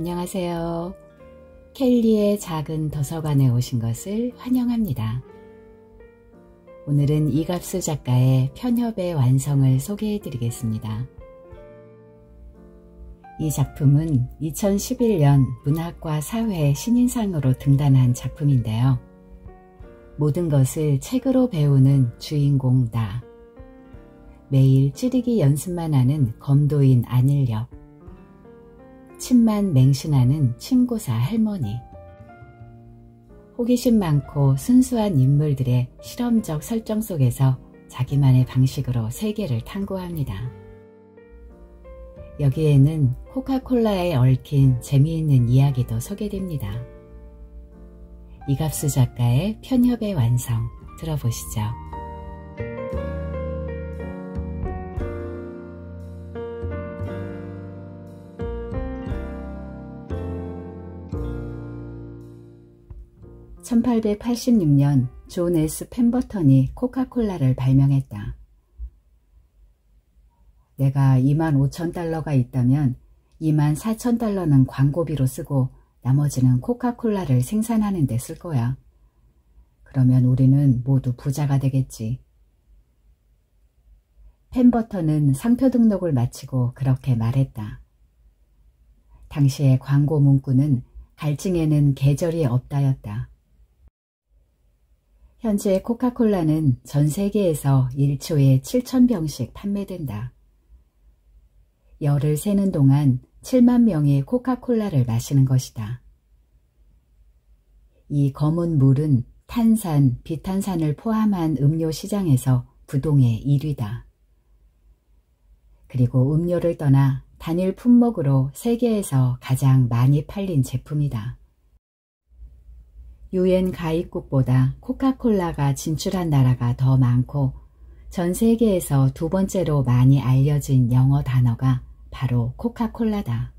안녕하세요. 켈리의 작은 도서관에 오신 것을 환영합니다. 오늘은 이갑수 작가의 편협의 완성을 소개해 드리겠습니다. 이 작품은 2011년 문학과 사회 신인상으로 등단한 작품인데요. 모든 것을 책으로 배우는 주인공 나. 매일 찌르기 연습만 하는 검도인 안일력. 침만 맹신하는 침고사 할머니. 호기심 많고 순수한 인물들의 실험적 설정 속에서 자기만의 방식으로 세계를 탐구합니다. 여기에는 코카콜라에 얽힌 재미있는 이야기도 소개됩니다. 이갑수 작가의 편협의 완성 들어보시죠. (1886년) 존 S. 펜버턴이 코카콜라를 발명했다. 내가 25,000달러가 있다면 24,000달러는 광고비로 쓰고 나머지는 코카콜라를 생산하는 데 쓸 거야. 그러면 우리는 모두 부자가 되겠지. 펜버턴은 상표 등록을 마치고 그렇게 말했다. 당시의 광고 문구는 갈증에는 계절이 없다였다. 현재 코카콜라는 전 세계에서 1초에 7,000병씩 판매된다. 열을 세는 동안 7만 명이 코카콜라를 마시는 것이다. 이 검은 물은 탄산, 비탄산을 포함한 음료 시장에서 부동의 1위다. 그리고 음료를 떠나 단일 품목으로 세계에서 가장 많이 팔린 제품이다. 유엔 가입국보다 코카콜라가 진출한 나라가 더 많고 전 세계에서 두 번째로 많이 알려진 영어 단어가 바로 코카콜라다.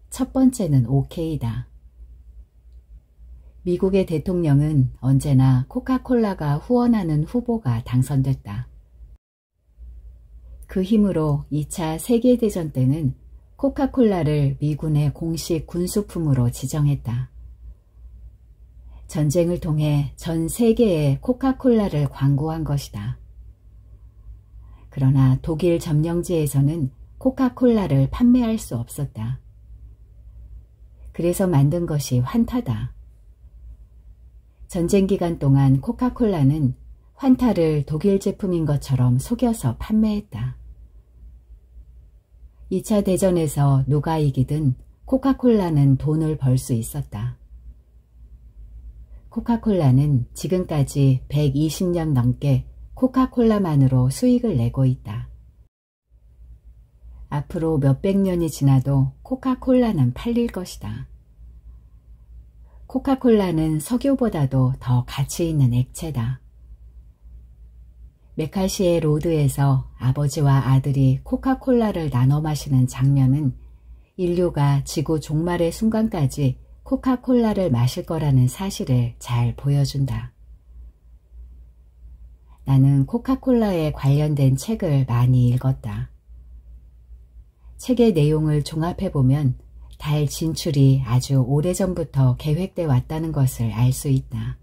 첫 번째는 오케이다. 미국의 대통령은 언제나 코카콜라가 후원하는 후보가 당선됐다. 그 힘으로 2차 세계대전 때는 코카콜라를 미군의 공식 군수품으로 지정했다. 전쟁을 통해 전 세계에 코카콜라를 광고한 것이다. 그러나 독일 점령지에서는 코카콜라를 판매할 수 없었다. 그래서 만든 것이 환타다. 전쟁 기간 동안 코카콜라는 환타를 독일 제품인 것처럼 속여서 판매했다. 2차 대전에서 누가 이기든 코카콜라는 돈을 벌 수 있었다. 코카콜라는 지금까지 120년 넘게 코카콜라만으로 수익을 내고 있다. 앞으로 몇백 년이 지나도 코카콜라는 팔릴 것이다. 코카콜라는 석유보다도 더 가치 있는 액체다. 메카시의 로드에서 아버지와 아들이 코카콜라를 나눠 마시는 장면은 인류가 지구 종말의 순간까지 코카콜라를 마실 거라는 사실을 잘 보여준다. 나는 코카콜라에 관련된 책을 많이 읽었다. 책의 내용을 종합해보면 달 진출이 아주 오래전부터 계획돼 왔다는 것을 알 수 있다.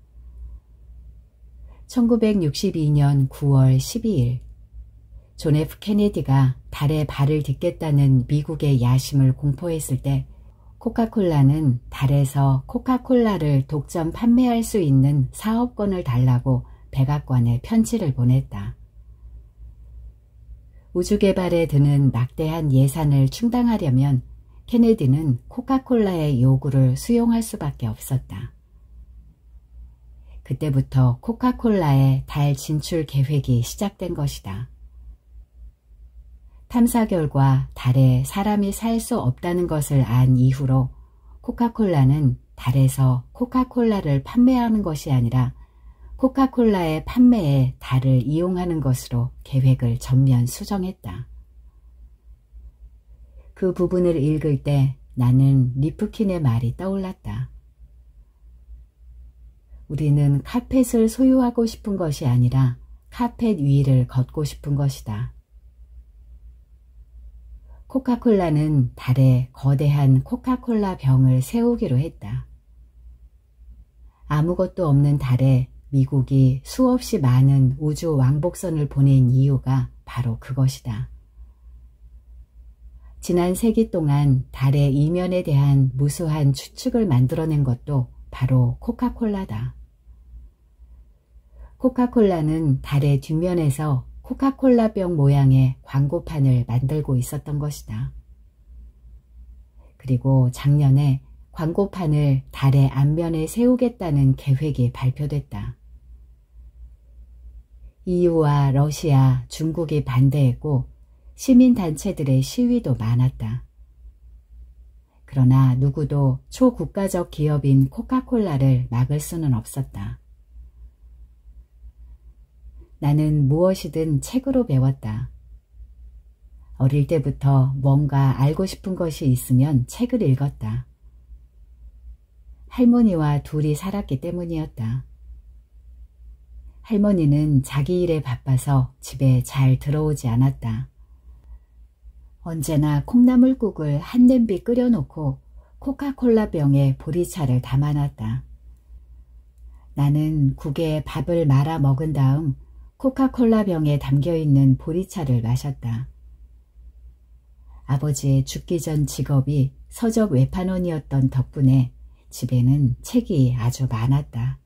1962년 9월 12일 존 F 케네디가 달에 발을 딛겠다는 미국의 야심을 공포했을 때 코카콜라는 달에서 코카콜라를 독점 판매할 수 있는 사업권을 달라고 백악관에 편지를 보냈다. 우주개발에 드는 막대한 예산을 충당하려면 케네디는 코카콜라의 요구를 수용할 수밖에 없었다. 그때부터 코카콜라의 달 진출 계획이 시작된 것이다. 탐사 결과 달에 사람이 살 수 없다는 것을 안 이후로 코카콜라는 달에서 코카콜라를 판매하는 것이 아니라 코카콜라의 판매에 달을 이용하는 것으로 계획을 전면 수정했다. 그 부분을 읽을 때 나는 리프킨의 말이 떠올랐다. 우리는 카펫을 소유하고 싶은 것이 아니라 카펫 위를 걷고 싶은 것이다. 코카콜라는 달에 거대한 코카콜라 병을 세우기로 했다. 아무것도 없는 달에 미국이 수없이 많은 우주 왕복선을 보낸 이유가 바로 그것이다. 지난 세기 동안 달의 이면에 대한 무수한 추측을 만들어낸 것도 바로 코카콜라다. 코카콜라는 달의 뒷면에서 코카콜라병 모양의 광고판을 만들고 있었던 것이다. 그리고 작년에 광고판을 달의 앞면에 세우겠다는 계획이 발표됐다. EU와 러시아, 중국이 반대했고 시민단체들의 시위도 많았다. 그러나 누구도 초국가적 기업인 코카콜라를 막을 수는 없었다. 나는 무엇이든 책으로 배웠다. 어릴 때부터 뭔가 알고 싶은 것이 있으면 책을 읽었다. 할머니와 둘이 살았기 때문이었다. 할머니는 자기 일에 바빠서 집에 잘 들어오지 않았다. 언제나 콩나물국을 한 냄비 끓여놓고 코카콜라 병에 보리차를 담아놨다. 나는 국에 밥을 말아 먹은 다음 코카콜라 병에 담겨있는 보리차를 마셨다. 아버지의 죽기 전 직업이 서적 외판원이었던 덕분에 집에는 책이 아주 많았다.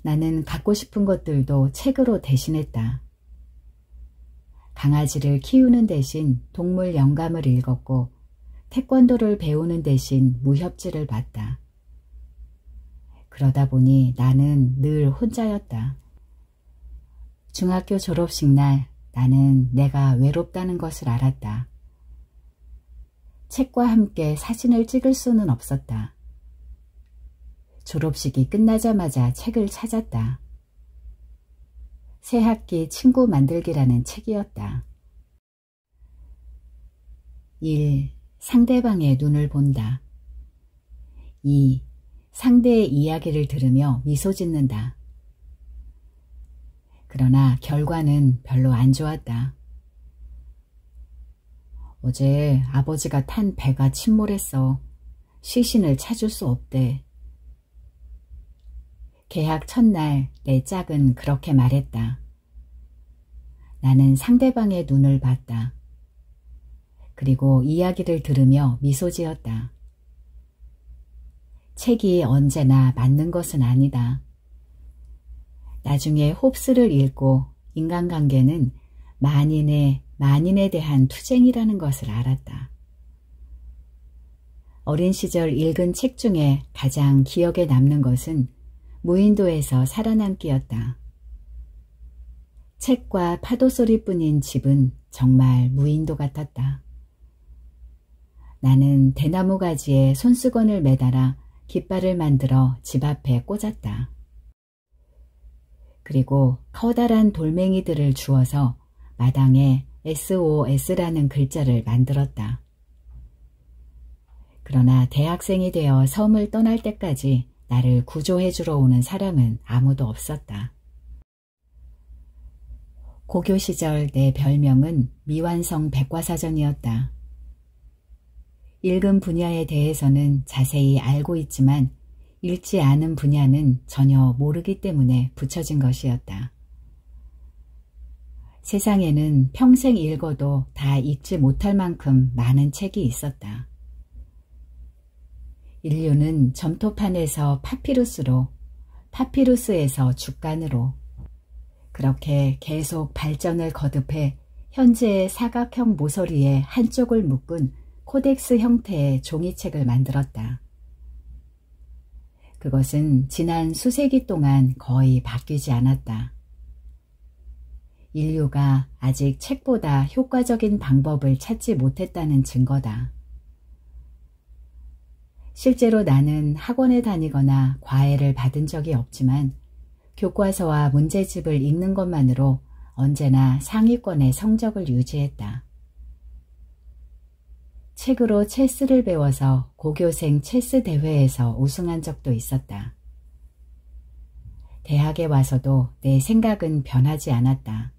나는 갖고 싶은 것들도 책으로 대신했다. 강아지를 키우는 대신 동물 영감을 읽었고 태권도를 배우는 대신 무협지를 봤다. 그러다 보니 나는 늘 혼자였다. 중학교 졸업식 날 나는 내가 외롭다는 것을 알았다. 책과 함께 사진을 찍을 수는 없었다. 졸업식이 끝나자마자 책을 찾았다. 새 학기 친구 만들기라는 책이었다. 1. 상대방의 눈을 본다. 2. 상대의 이야기를 들으며 미소 짓는다. 그러나 결과는 별로 안 좋았다. 어제 아버지가 탄 배가 침몰했어. 시신을 찾을 수 없대. 개학 첫날 내 짝은 그렇게 말했다. 나는 상대방의 눈을 봤다. 그리고 이야기를 들으며 미소 지었다. 책이 언제나 맞는 것은 아니다. 나중에 홉스를 읽고 인간관계는 만인에 대한 투쟁이라는 것을 알았다. 어린 시절 읽은 책 중에 가장 기억에 남는 것은 무인도에서 살아남기였다. 책과 파도 소리뿐인 집은 정말 무인도 같았다. 나는 대나무 가지에 손수건을 매달아 깃발을 만들어 집 앞에 꽂았다. 그리고 커다란 돌멩이들을 주워서 마당에 SOS라는 글자를 만들었다. 그러나 대학생이 되어 섬을 떠날 때까지 나를 구조해주러 오는 사람은 아무도 없었다. 고교 시절 내 별명은 미완성 백과사전이었다. 읽은 분야에 대해서는 자세히 알고 있지만 읽지 않은 분야는 전혀 모르기 때문에 붙여진 것이었다. 세상에는 평생 읽어도 다 읽지 못할 만큼 많은 책이 있었다. 인류는 점토판에서 파피루스로, 파피루스에서 죽간으로 그렇게 계속 발전을 거듭해 현재의 사각형 모서리의 한쪽을 묶은 코덱스 형태의 종이책을 만들었다. 그것은 지난 수세기 동안 거의 바뀌지 않았다. 인류가 아직 책보다 효과적인 방법을 찾지 못했다는 증거다. 실제로 나는 학원에 다니거나 과외를 받은 적이 없지만 교과서와 문제집을 읽는 것만으로 언제나 상위권의 성적을 유지했다. 책으로 체스를 배워서 고교생 체스 대회에서 우승한 적도 있었다. 대학에 와서도 내 생각은 변하지 않았다.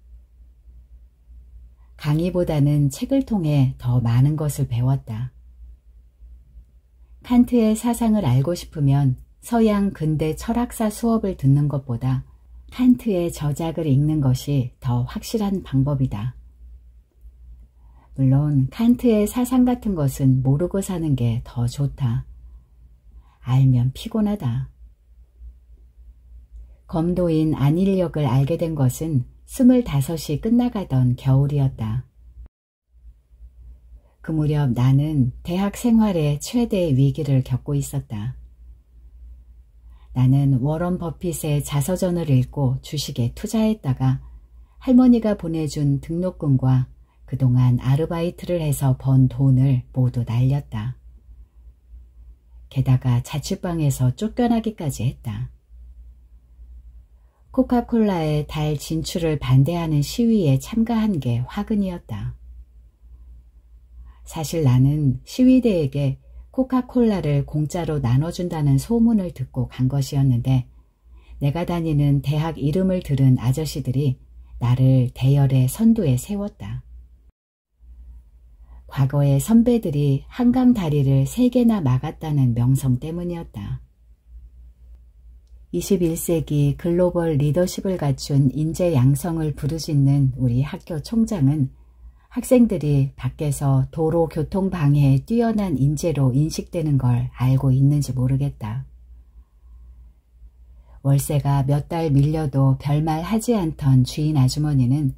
강의보다는 책을 통해 더 많은 것을 배웠다. 칸트의 사상을 알고 싶으면 서양 근대 철학사 수업을 듣는 것보다 칸트의 저작을 읽는 것이 더 확실한 방법이다. 물론 칸트의 사상 같은 것은 모르고 사는 게 더 좋다. 알면 피곤하다. 검도인 안일력을 알게 된 것은 25이 끝나가던 겨울이었다. 그 무렵 나는 대학 생활의 최대의 위기를 겪고 있었다. 나는 워런 버핏의 자서전을 읽고 주식에 투자했다가 할머니가 보내준 등록금과 그동안 아르바이트를 해서 번 돈을 모두 날렸다. 게다가 자취방에서 쫓겨나기까지 했다. 코카콜라의 달 진출을 반대하는 시위에 참가한 게 화근이었다. 사실 나는 시위대에게 코카콜라를 공짜로 나눠준다는 소문을 듣고 간 것이었는데 내가 다니는 대학 이름을 들은 아저씨들이 나를 대열의 선두에 세웠다. 과거의 선배들이 한강 다리를 3개나 막았다는 명성 때문이었다. 21세기 글로벌 리더십을 갖춘 인재 양성을 부르짖는 우리 학교 총장은 학생들이 밖에서 도로 교통 방해에 뛰어난 인재로 인식되는 걸 알고 있는지 모르겠다. 월세가 몇 달 밀려도 별말 하지 않던 주인 아주머니는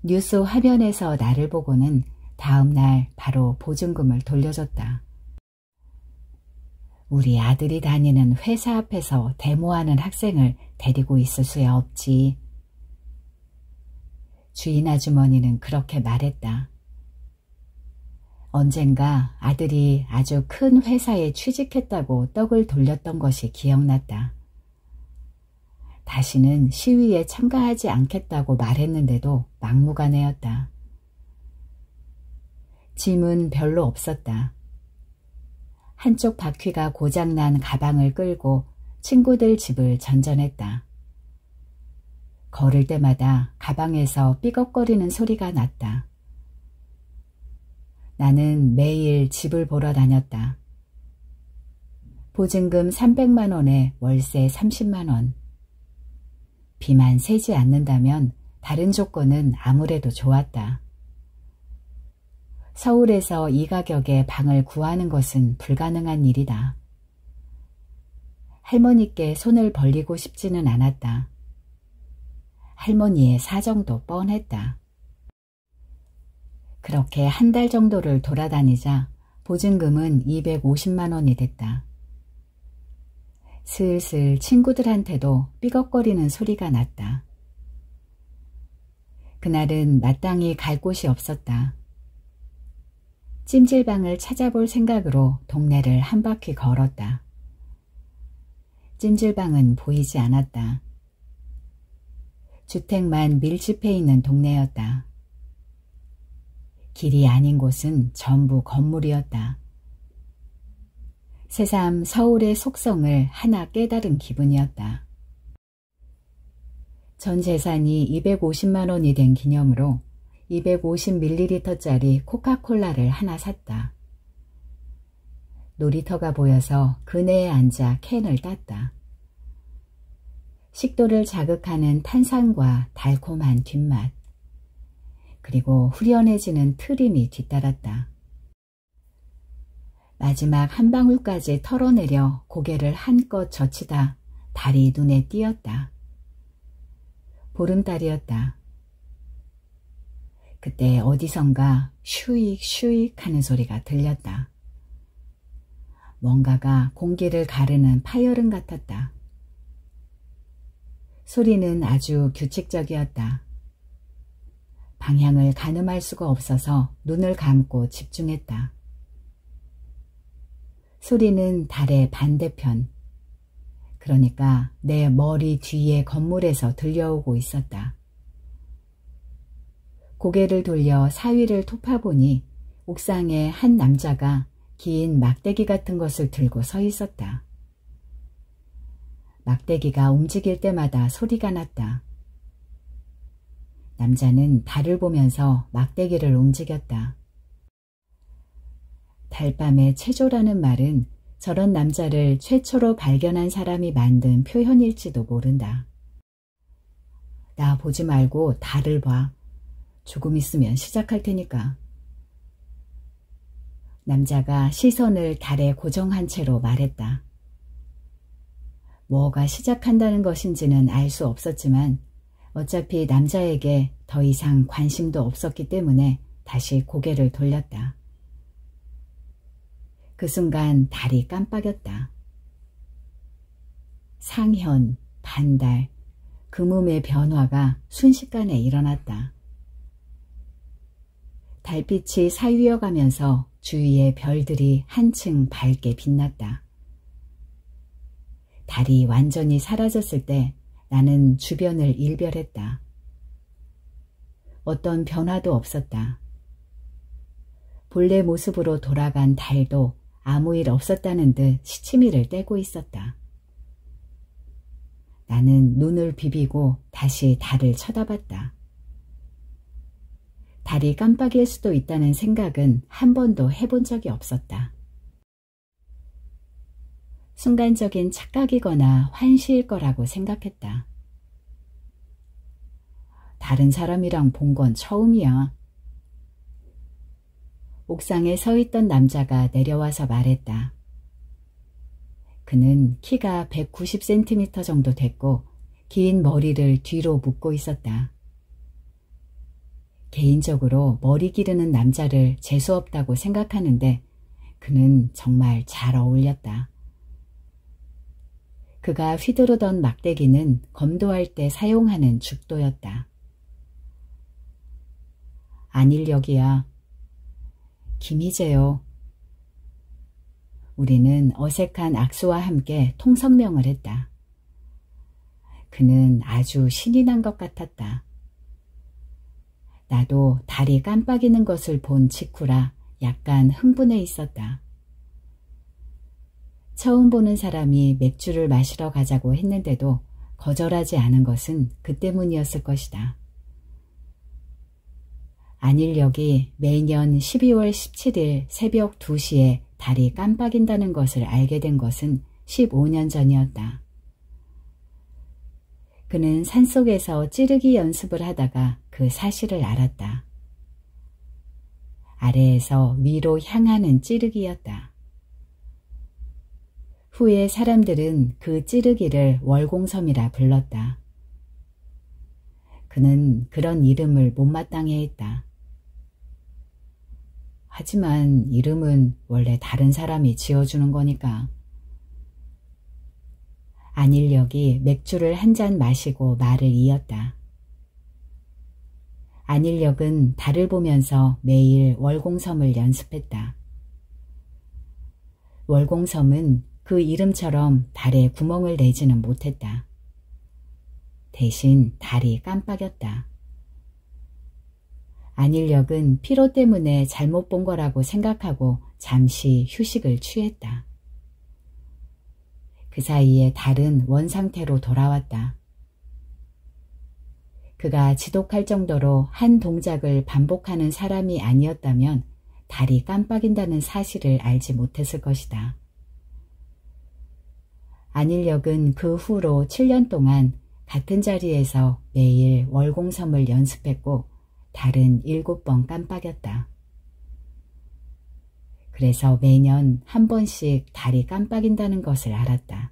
뉴스 화면에서 나를 보고는 다음 날 바로 보증금을 돌려줬다. 우리 아들이 다니는 회사 앞에서 데모하는 학생을 데리고 있을 수야 없지. 주인 아주머니는 그렇게 말했다. 언젠가 아들이 아주 큰 회사에 취직했다고 떡을 돌렸던 것이 기억났다. 다시는 시위에 참가하지 않겠다고 말했는데도 막무가내였다. 짐은 별로 없었다. 한쪽 바퀴가 고장난 가방을 끌고 친구들 집을 전전했다. 걸을 때마다 가방에서 삐걱거리는 소리가 났다. 나는 매일 집을 보러 다녔다. 보증금 300만 원에 월세 30만 원. 비만 새지 않는다면 다른 조건은 아무래도 좋았다. 서울에서 이 가격에 방을 구하는 것은 불가능한 일이다. 할머니께 손을 벌리고 싶지는 않았다. 할머니의 사정도 뻔했다. 그렇게 한 달 정도를 돌아다니자 보증금은 250만 원이 됐다. 슬슬 친구들한테도 삐걱거리는 소리가 났다. 그날은 마땅히 갈 곳이 없었다. 찜질방을 찾아볼 생각으로 동네를 한 바퀴 걸었다. 찜질방은 보이지 않았다. 주택만 밀집해 있는 동네였다. 길이 아닌 곳은 전부 건물이었다. 새삼 서울의 속성을 하나 깨달은 기분이었다. 전 재산이 250만 원이 된 기념으로 250ml짜리 코카콜라를 하나 샀다. 놀이터가 보여서 그네에 앉아 캔을 땄다. 식도를 자극하는 탄산과 달콤한 뒷맛, 그리고 후련해지는 트림이 뒤따랐다. 마지막 한 방울까지 털어내려 고개를 한껏 젖히다 달이 눈에 띄었다. 보름달이었다. 그때 어디선가 슈익 슈익 하는 소리가 들렸다. 뭔가가 공기를 가르는 파열음 같았다. 소리는 아주 규칙적이었다. 방향을 가늠할 수가 없어서 눈을 감고 집중했다. 소리는 달의 반대편, 그러니까 내 머리 뒤의 건물에서 들려오고 있었다. 고개를 돌려 사위를 톱아보니 옥상에 한 남자가 긴 막대기 같은 것을 들고 서 있었다. 막대기가 움직일 때마다 소리가 났다. 남자는 달을 보면서 막대기를 움직였다. 달밤의 체조라는 말은 저런 남자를 최초로 발견한 사람이 만든 표현일지도 모른다. 나 보지 말고 달을 봐. 조금 있으면 시작할 테니까. 남자가 시선을 달에 고정한 채로 말했다. 뭐가 시작한다는 것인지는 알 수 없었지만 어차피 남자에게 더 이상 관심도 없었기 때문에 다시 고개를 돌렸다. 그 순간 달이 깜빡였다. 상현, 반달, 금음의 변화가 순식간에 일어났다. 달빛이 사유여가면서 주위의 별들이 한층 밝게 빛났다. 달이 완전히 사라졌을 때 나는 주변을 일별했다. 어떤 변화도 없었다. 본래 모습으로 돌아간 달도 아무 일 없었다는 듯 시치미를 떼고 있었다. 나는 눈을 비비고 다시 달을 쳐다봤다. 달이 깜빡일 수도 있다는 생각은 한 번도 해본 적이 없었다. 순간적인 착각이거나 환시일 거라고 생각했다. 다른 사람이랑 본 건 처음이야. 옥상에 서 있던 남자가 내려와서 말했다. 그는 키가 190cm 정도 됐고 긴 머리를 뒤로 묶고 있었다. 개인적으로 머리 기르는 남자를 재수없다고 생각하는데 그는 정말 잘 어울렸다. 그가 휘두르던 막대기는 검도할 때 사용하는 죽도였다. 안일역이야. 김희재요. 우리는 어색한 악수와 함께 통성명을 했다. 그는 아주 신이 난 것 같았다. 나도 달이 깜빡이는 것을 본 직후라 약간 흥분해 있었다. 처음 보는 사람이 맥주를 마시러 가자고 했는데도 거절하지 않은 것은 그 때문이었을 것이다. 안일역이 매년 12월 17일 새벽 2시에 달이 깜빡인다는 것을 알게 된 것은 15년 전이었다. 그는 산속에서 찌르기 연습을 하다가 그 사실을 알았다. 아래에서 위로 향하는 찌르기였다. 후에 사람들은 그 찌르기를 월공섬이라 불렀다. 그는 그런 이름을 못마땅해 했다. 하지만 이름은 원래 다른 사람이 지어주는 거니까. 안일역이 맥주를 한 잔 마시고 말을 이었다. 안일역은 달을 보면서 매일 월공섬을 연습했다. 월공섬은 그 이름처럼 달에 구멍을 내지는 못했다. 대신 달이 깜빡였다. 안일역은 피로 때문에 잘못 본 거라고 생각하고 잠시 휴식을 취했다. 그 사이에 달은 원상태로 돌아왔다. 그가 지독할 정도로 한 동작을 반복하는 사람이 아니었다면 달이 깜빡인다는 사실을 알지 못했을 것이다. 안일역은 그 후로 7년 동안 같은 자리에서 매일 월공섬을 연습했고 달은 7번 깜빡였다. 그래서 매년 한 번씩 달이 깜빡인다는 것을 알았다.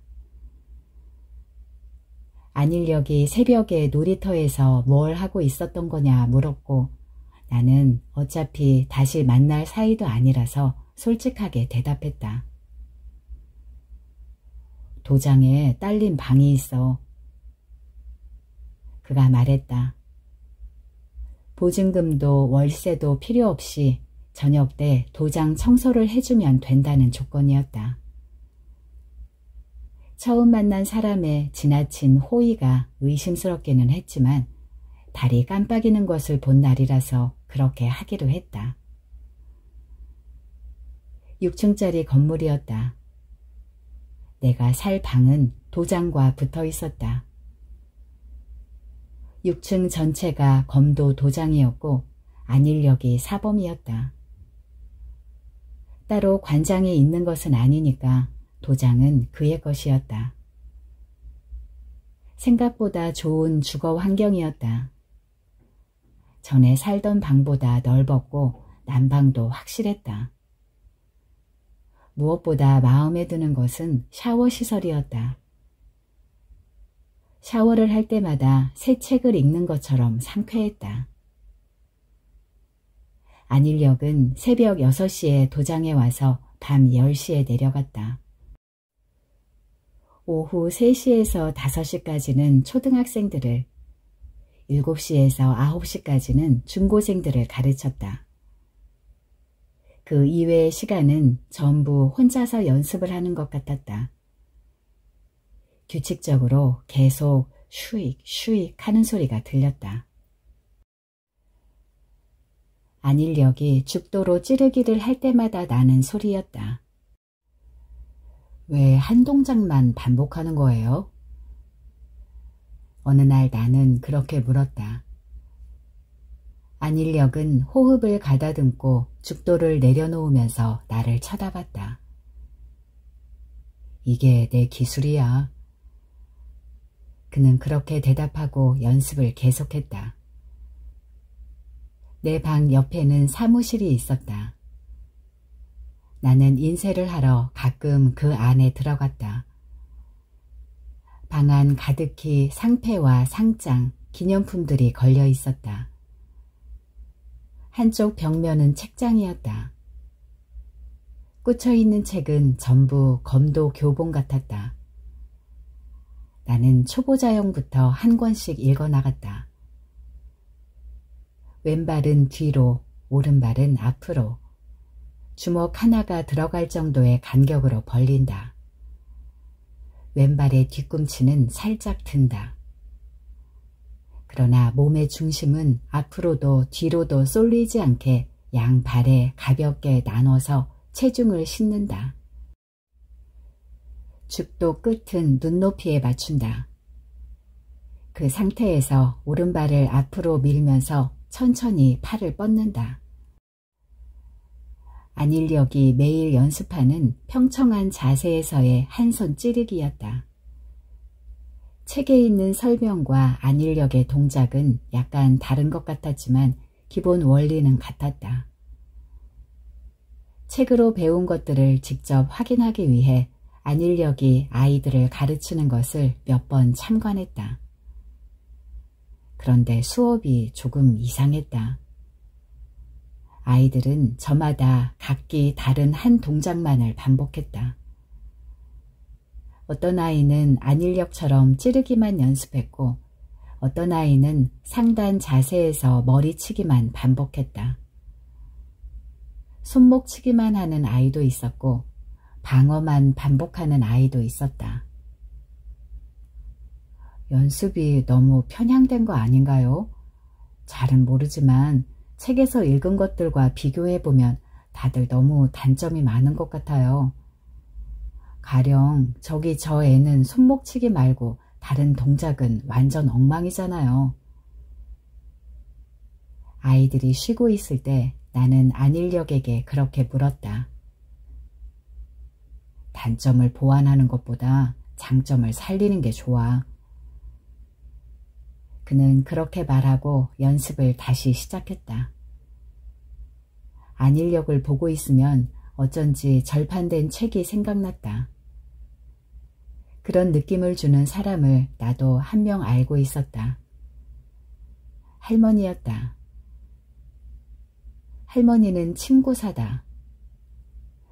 안일역이 새벽에 놀이터에서 뭘 하고 있었던 거냐 물었고 나는 어차피 다시 만날 사이도 아니라서 솔직하게 대답했다. 도장에 딸린 방이 있어. 그가 말했다. 보증금도 월세도 필요 없이 저녁 때 도장 청소를 해주면 된다는 조건이었다. 처음 만난 사람의 지나친 호의가 의심스럽기는 했지만 달이 깜빡이는 것을 본 날이라서 그렇게 하기로 했다. 6층짜리 건물이었다. 내가 살 방은 도장과 붙어 있었다. 6층 전체가 검도 도장이었고 안일역이 사범이었다. 따로 관장이 있는 것은 아니니까 도장은 그의 것이었다. 생각보다 좋은 주거 환경이었다. 전에 살던 방보다 넓었고 난방도 확실했다. 무엇보다 마음에 드는 것은 샤워 시설이었다. 샤워를 할 때마다 새 책을 읽는 것처럼 상쾌했다. 안일역은 새벽 6시에 도장에 와서 밤 10시에 내려갔다. 오후 3시에서 5시까지는 초등학생들을, 7시에서 9시까지는 중고생들을 가르쳤다. 그 이외의 시간은 전부 혼자서 연습을 하는 것 같았다. 규칙적으로 계속 슈익 슈익 하는 소리가 들렸다. 안일역이 죽도로 찌르기를 할 때마다 나는 소리였다. 왜 한 동작만 반복하는 거예요? 어느 날 나는 그렇게 물었다. 안일역은 호흡을 가다듬고 죽도를 내려놓으면서 나를 쳐다봤다. 이게 내 기술이야. 그는 그렇게 대답하고 연습을 계속했다. 내 방 옆에는 사무실이 있었다. 나는 인쇄를 하러 가끔 그 안에 들어갔다. 방 안 가득히 상패와 상장, 기념품들이 걸려 있었다. 한쪽 벽면은 책장이었다. 꽂혀있는 책은 전부 검도 교본 같았다. 나는 초보자형부터 한 권씩 읽어나갔다. 왼발은 뒤로, 오른발은 앞으로, 주먹 하나가 들어갈 정도의 간격으로 벌린다. 왼발의 뒤꿈치는 살짝 든다. 그러나 몸의 중심은 앞으로도 뒤로도 쏠리지 않게 양발에 가볍게 나눠서 체중을 싣는다. 죽도 끝은 눈높이에 맞춘다. 그 상태에서 오른발을 앞으로 밀면서 천천히 팔을 뻗는다. 안일역이 매일 연습하는 평청한 자세에서의 한 손 찌르기였다. 책에 있는 설명과 안일역의 동작은 약간 다른 것 같았지만 기본 원리는 같았다. 책으로 배운 것들을 직접 확인하기 위해 안일역이 아이들을 가르치는 것을 몇 번 참관했다. 그런데 수업이 조금 이상했다. 아이들은 저마다 각기 다른 한 동작만을 반복했다. 어떤 아이는 안일역처럼 찌르기만 연습했고 어떤 아이는 상단 자세에서 머리치기만 반복했다. 손목치기만 하는 아이도 있었고 방어만 반복하는 아이도 있었다. 연습이 너무 편향된 거 아닌가요? 잘은 모르지만 책에서 읽은 것들과 비교해보면 다들 너무 단점이 많은 것 같아요. 가령 저기 저 애는 손목치기 말고 다른 동작은 완전 엉망이잖아요. 아이들이 쉬고 있을 때 나는 안일역에게 그렇게 물었다. 단점을 보완하는 것보다 장점을 살리는 게 좋아. 그는 그렇게 말하고 연습을 다시 시작했다. 안일역을 보고 있으면 어쩐지 절판된 책이 생각났다. 그런 느낌을 주는 사람을 나도 한 명 알고 있었다. 할머니였다. 할머니는 침고사다.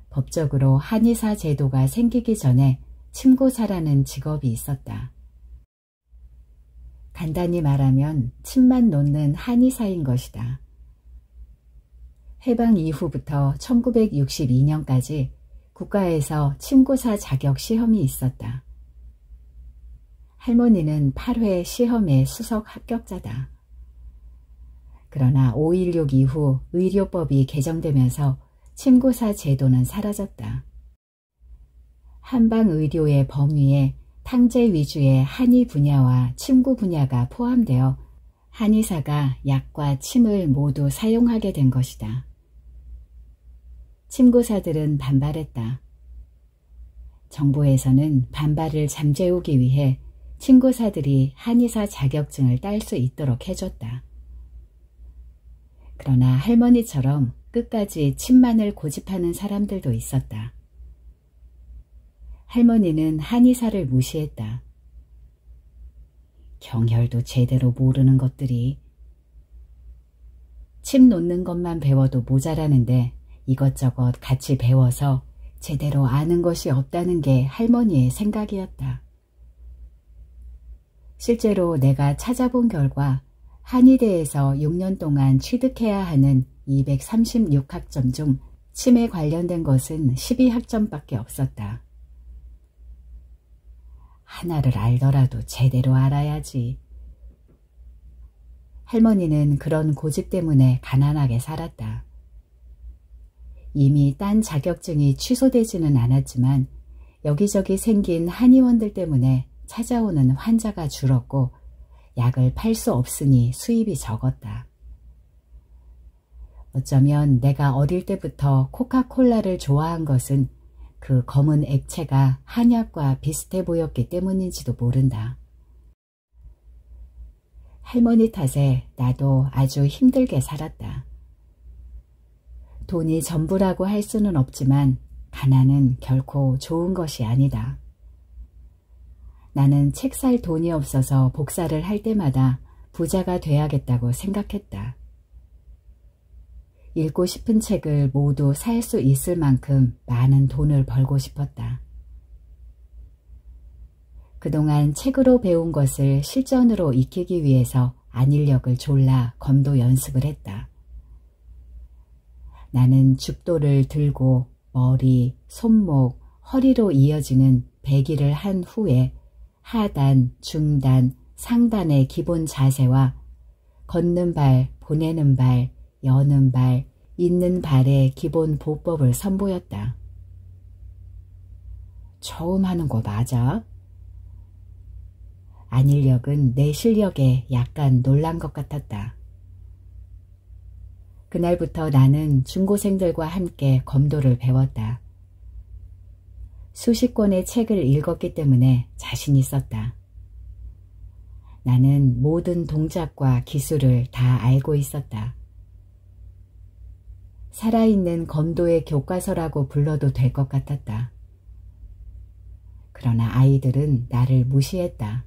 법적으로 한의사 제도가 생기기 전에 침고사라는 직업이 있었다. 간단히 말하면 침만 놓는 한의사인 것이다. 해방 이후부터 1962년까지 국가에서 침고사 자격 시험이 있었다. 할머니는 8회 시험의 수석 합격자다. 그러나 5.16 이후 의료법이 개정되면서 침고사 제도는 사라졌다. 한방의료의 범위에 탕제 위주의 한의 분야와 침구 분야가 포함되어 한의사가 약과 침을 모두 사용하게 된 것이다. 침구사들은 반발했다. 정부에서는 반발을 잠재우기 위해 침구사들이 한의사 자격증을 딸 수 있도록 해줬다. 그러나 할머니처럼 끝까지 침만을 고집하는 사람들도 있었다. 할머니는 한의사를 무시했다. 경혈도 제대로 모르는 것들이. 침 놓는 것만 배워도 모자라는데 이것저것 같이 배워서 제대로 아는 것이 없다는 게 할머니의 생각이었다. 실제로 내가 찾아본 결과 한의대에서 6년 동안 취득해야 하는 236학점 중 침에 관련된 것은 12학점밖에 없었다. 하나를 알더라도 제대로 알아야지. 할머니는 그런 고집 때문에 가난하게 살았다. 이미 딴 자격증이 취소되지는 않았지만 여기저기 생긴 한의원들 때문에 찾아오는 환자가 줄었고 약을 팔 수 없으니 수입이 적었다. 어쩌면 내가 어릴 때부터 코카콜라를 좋아한 것은 그 검은 액체가 한약과 비슷해 보였기 때문인지도 모른다. 할머니 탓에 나도 아주 힘들게 살았다. 돈이 전부라고 할 수는 없지만 가난은 결코 좋은 것이 아니다. 나는 책 살 돈이 없어서 복사를 할 때마다 부자가 돼야겠다고 생각했다. 읽고 싶은 책을 모두 살 수 있을 만큼 많은 돈을 벌고 싶었다. 그동안 책으로 배운 것을 실전으로 익히기 위해서 안일력을 졸라 검도 연습을 했다. 나는 죽도를 들고 머리, 손목, 허리로 이어지는 배기를 한 후에 하단, 중단, 상단의 기본 자세와 걷는 발, 보내는 발, 여는 발, 있는 발의 기본 보법을 선보였다. 처음 하는 거 맞아? 안일력은 내 실력에 약간 놀란 것 같았다. 그날부터 나는 중고생들과 함께 검도를 배웠다. 수십 권의 책을 읽었기 때문에 자신 있었다. 나는 모든 동작과 기술을 다 알고 있었다. 살아있는 검도의 교과서라고 불러도 될 것 같았다. 그러나 아이들은 나를 무시했다.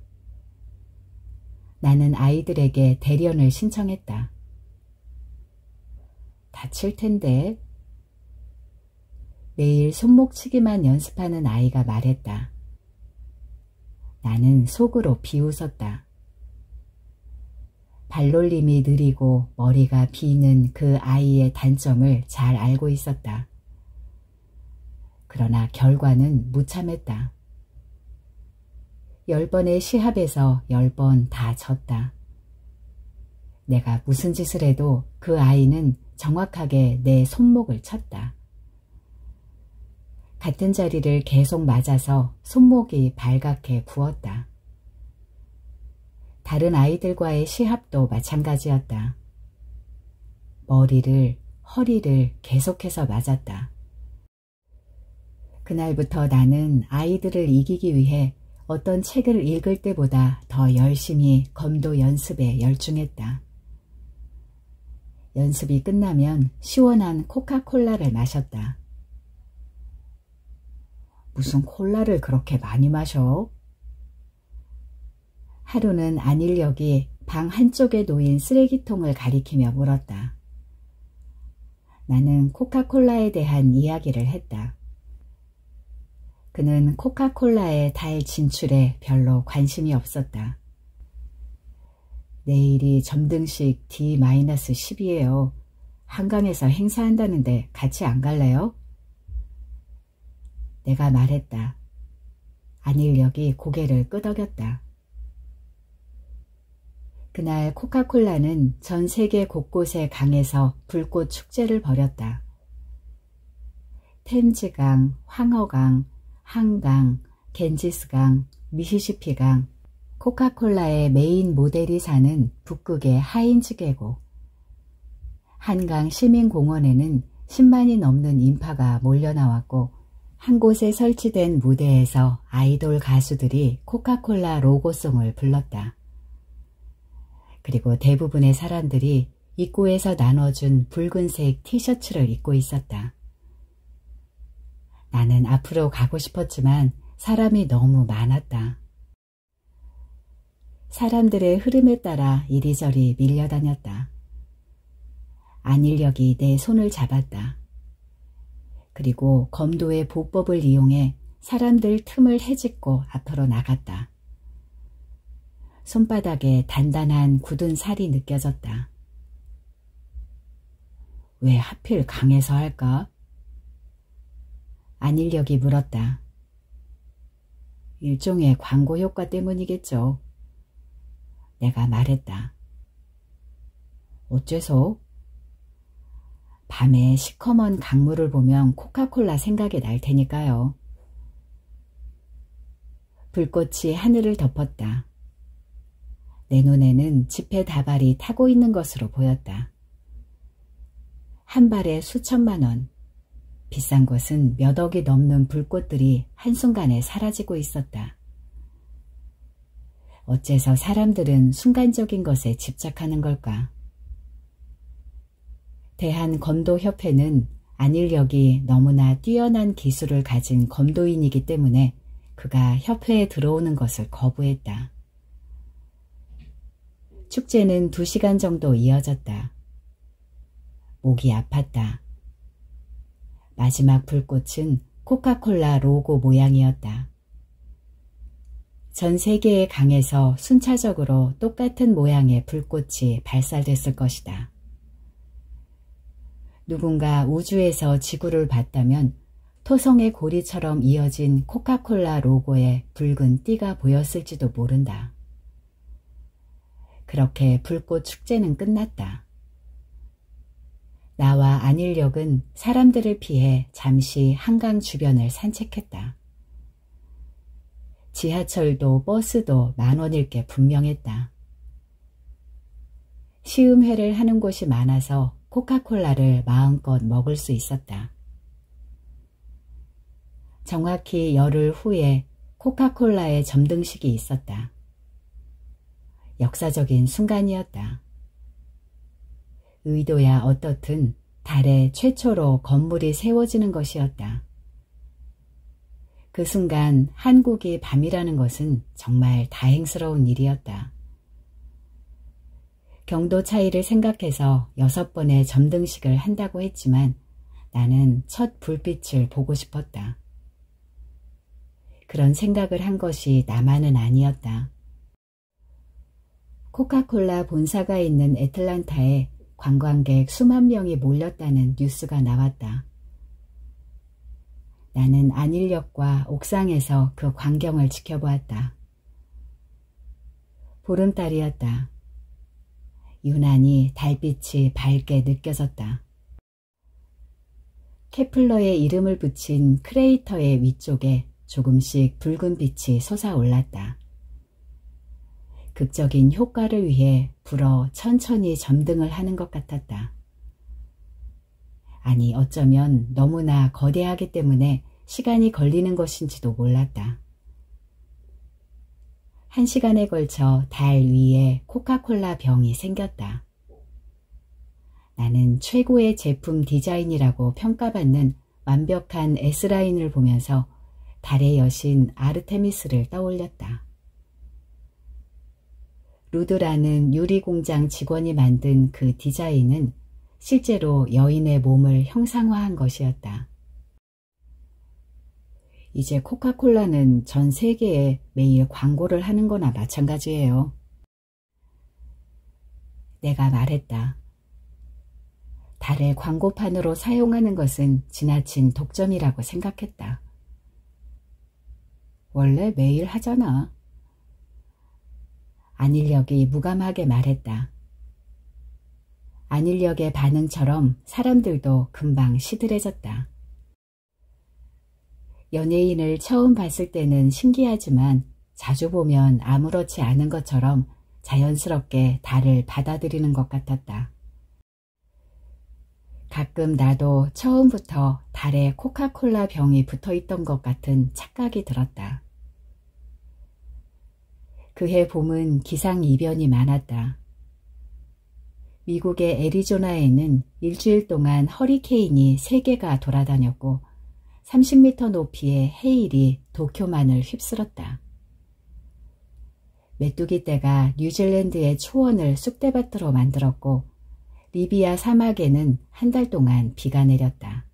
나는 아이들에게 대련을 신청했다. 다칠 텐데. 매일 손목치기만 연습하는 아이가 말했다. 나는 속으로 비웃었다. 발놀림이 느리고 머리가 비는 그 아이의 단점을 잘 알고 있었다. 그러나 결과는 무참했다. 10번의 시합에서 10번 다 졌다. 내가 무슨 짓을 해도 그 아이는 정확하게 내 손목을 쳤다. 같은 자리를 계속 맞아서 손목이 발갛게 부었다. 다른 아이들과의 시합도 마찬가지였다. 머리를, 허리를 계속해서 맞았다. 그날부터 나는 아이들을 이기기 위해 어떤 책을 읽을 때보다 더 열심히 검도 연습에 열중했다. 연습이 끝나면 시원한 코카콜라를 마셨다. 무슨 콜라를 그렇게 많이 마셔? 하루는 안일력이 방 한쪽에 놓인 쓰레기통을 가리키며 물었다. 나는 코카콜라에 대한 이야기를 했다. 그는 코카콜라의 달 진출에 별로 관심이 없었다. 내일이 점등식 D-10이에요. 한강에서 행사한다는데 같이 안 갈래요? 내가 말했다. 안일력이 고개를 끄덕였다. 그날 코카콜라는 전 세계 곳곳의 강에서 불꽃 축제를 벌였다. 템즈강, 황허강, 한강, 겐지스강, 미시시피강, 코카콜라의 메인 모델이 사는 북극의 하인즈 계곡. 한강 시민공원에는 10만이 넘는 인파가 몰려 나왔고 한 곳에 설치된 무대에서 아이돌 가수들이 코카콜라 로고송을 불렀다. 그리고 대부분의 사람들이 입구에서 나눠준 붉은색 티셔츠를 입고 있었다. 나는 앞으로 가고 싶었지만 사람이 너무 많았다. 사람들의 흐름에 따라 이리저리 밀려다녔다. 안일력이 내 손을 잡았다. 그리고 검도의 보법을 이용해 사람들 틈을 헤집고 앞으로 나갔다. 손바닥에 단단한 굳은 살이 느껴졌다. 왜 하필 강에서 할까? 안일력이 물었다. 일종의 광고 효과 때문이겠죠. 내가 말했다. 어째서? 밤에 시커먼 강물을 보면 코카콜라 생각이 날 테니까요. 불꽃이 하늘을 덮었다. 내 눈에는 지폐 다발이 타고 있는 것으로 보였다. 한 발에 수천만 원, 비싼 것은 몇 억이 넘는 불꽃들이 한순간에 사라지고 있었다. 어째서 사람들은 순간적인 것에 집착하는 걸까? 대한검도협회는 안일력이 너무나 뛰어난 기술을 가진 검도인이기 때문에 그가 협회에 들어오는 것을 거부했다. 축제는 2시간 정도 이어졌다. 목이 아팠다. 마지막 불꽃은 코카콜라 로고 모양이었다. 전 세계의 강에서 순차적으로 똑같은 모양의 불꽃이 발사됐을 것이다. 누군가 우주에서 지구를 봤다면 토성의 고리처럼 이어진 코카콜라 로고에 붉은 띠가 보였을지도 모른다. 그렇게 불꽃 축제는 끝났다. 나와 안일력은 사람들을 피해 잠시 한강 주변을 산책했다. 지하철도 버스도 10,000원일 게 분명했다. 시음회를 하는 곳이 많아서 코카콜라를 마음껏 먹을 수 있었다. 정확히 열흘 후에 코카콜라의 점등식이 있었다. 역사적인 순간이었다. 의도야 어떻든 달에 최초로 건물이 세워지는 것이었다. 그 순간 한국이 밤이라는 것은 정말 다행스러운 일이었다. 경도 차이를 생각해서 6번의 점등식을 한다고 했지만 나는 첫 불빛을 보고 싶었다. 그런 생각을 한 것이 나만은 아니었다. 코카콜라 본사가 있는 애틀란타에 관광객 수만 명이 몰렸다는 뉴스가 나왔다. 나는 안일력과 옥상에서 그 광경을 지켜보았다. 보름달이었다. 유난히 달빛이 밝게 느껴졌다. 케플러의 이름을 붙인 크레이터의 위쪽에 조금씩 붉은 빛이 솟아올랐다. 극적인 효과를 위해 불어 천천히 점등을 하는 것 같았다. 아니, 어쩌면 너무나 거대하기 때문에 시간이 걸리는 것인지도 몰랐다. 1시간에 걸쳐 달 위에 코카콜라 병이 생겼다. 나는 최고의 제품 디자인이라고 평가받는 완벽한 S라인을 보면서 달의 여신 아르테미스를 떠올렸다. 루드라는 유리공장 직원이 만든 그 디자인은 실제로 여인의 몸을 형상화한 것이었다. 이제 코카콜라는 전 세계에 매일 광고를 하는 거나 마찬가지예요. 내가 말했다. 달을 광고판으로 사용하는 것은 지나친 독점이라고 생각했다. 원래 매일 하잖아. 안일력이 무감하게 말했다. 안일력의 반응처럼 사람들도 금방 시들해졌다. 연예인을 처음 봤을 때는 신기하지만 자주 보면 아무렇지 않은 것처럼 자연스럽게 달을 받아들이는 것 같았다. 가끔 나도 처음부터 달에 코카콜라 병이 붙어있던 것 같은 착각이 들었다. 그해 봄은 기상이변이 많았다. 미국의 애리조나에는 일주일 동안 허리케인이 3개가 돌아다녔고 30m 높이의 해일이 도쿄만을 휩쓸었다. 메뚜기 떼가 뉴질랜드의 초원을 쑥대밭으로 만들었고 리비아 사막에는 한 달 동안 비가 내렸다.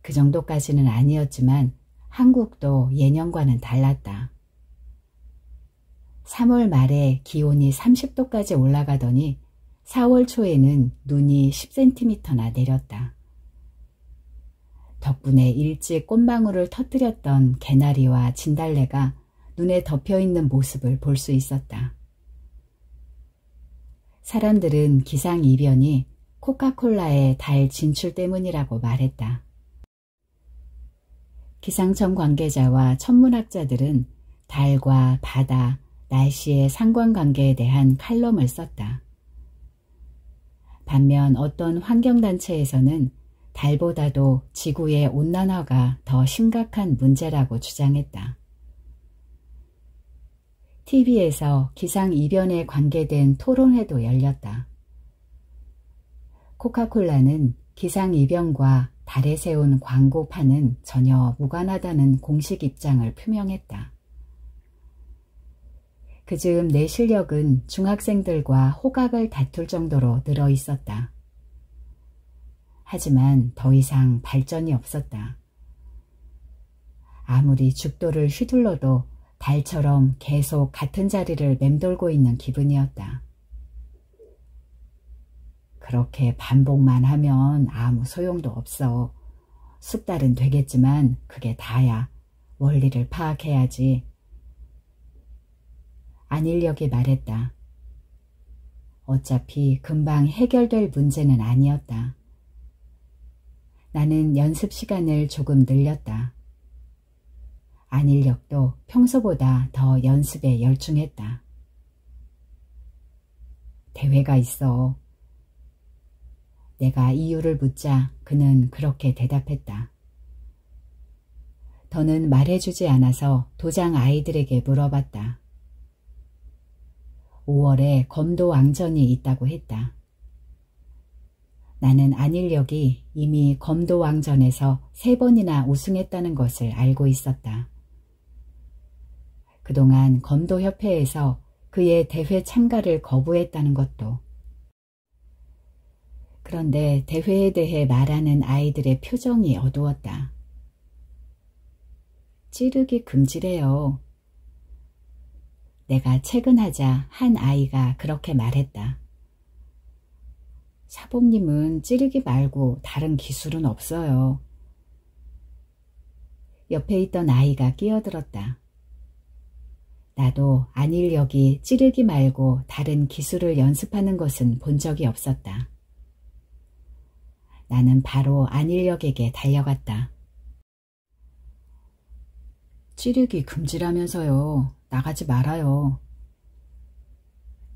그 정도까지는 아니었지만 한국도 예년과는 달랐다. 3월 말에 기온이 30도까지 올라가더니 4월 초에는 눈이 10cm나 내렸다. 덕분에 일찍 꽃망울을 터뜨렸던 개나리와 진달래가 눈에 덮여있는 모습을 볼 수 있었다. 사람들은 기상이변이 코카콜라의 달 진출 때문이라고 말했다. 기상청 관계자와 천문학자들은 달과 바다, 날씨의 상관관계에 대한 칼럼을 썼다. 반면 어떤 환경단체에서는 달보다도 지구의 온난화가 더 심각한 문제라고 주장했다. TV에서 기상이변에 관계된 토론회도 열렸다. 코카콜라는 기상이변과 달에 세운 광고판은 전혀 무관하다는 공식 입장을 표명했다. 그즈음 내 실력은 중학생들과 호각을 다툴 정도로 늘어 있었다. 하지만 더 이상 발전이 없었다. 아무리 죽도를 휘둘러도 달처럼 계속 같은 자리를 맴돌고 있는 기분이었다. 그렇게 반복만 하면 아무 소용도 없어. 숙달은 되겠지만 그게 다야. 원리를 파악해야지. 안일력이 말했다. 어차피 금방 해결될 문제는 아니었다. 나는 연습 시간을 조금 늘렸다. 안일력도 평소보다 더 연습에 열중했다. 대회가 있어. 내가 이유를 묻자 그는 그렇게 대답했다. 더는 말해주지 않아서 도장 아이들에게 물어봤다. 5월에 검도왕전이 있다고 했다. 나는 안일력이 이미 검도왕전에서 3번이나 우승했다는 것을 알고 있었다. 그동안 검도협회에서 그의 대회 참가를 거부했다는 것도. 그런데 대회에 대해 말하는 아이들의 표정이 어두웠다. 찌르기 금지래요. 내가 퇴근하자 한 아이가 그렇게 말했다. 사범님은 찌르기 말고 다른 기술은 없어요. 옆에 있던 아이가 끼어들었다. 나도 안일력이 찌르기 말고 다른 기술을 연습하는 것은 본 적이 없었다. 나는 바로 안일력에게 달려갔다. 찌르기 금지라면서요. 나가지 말아요.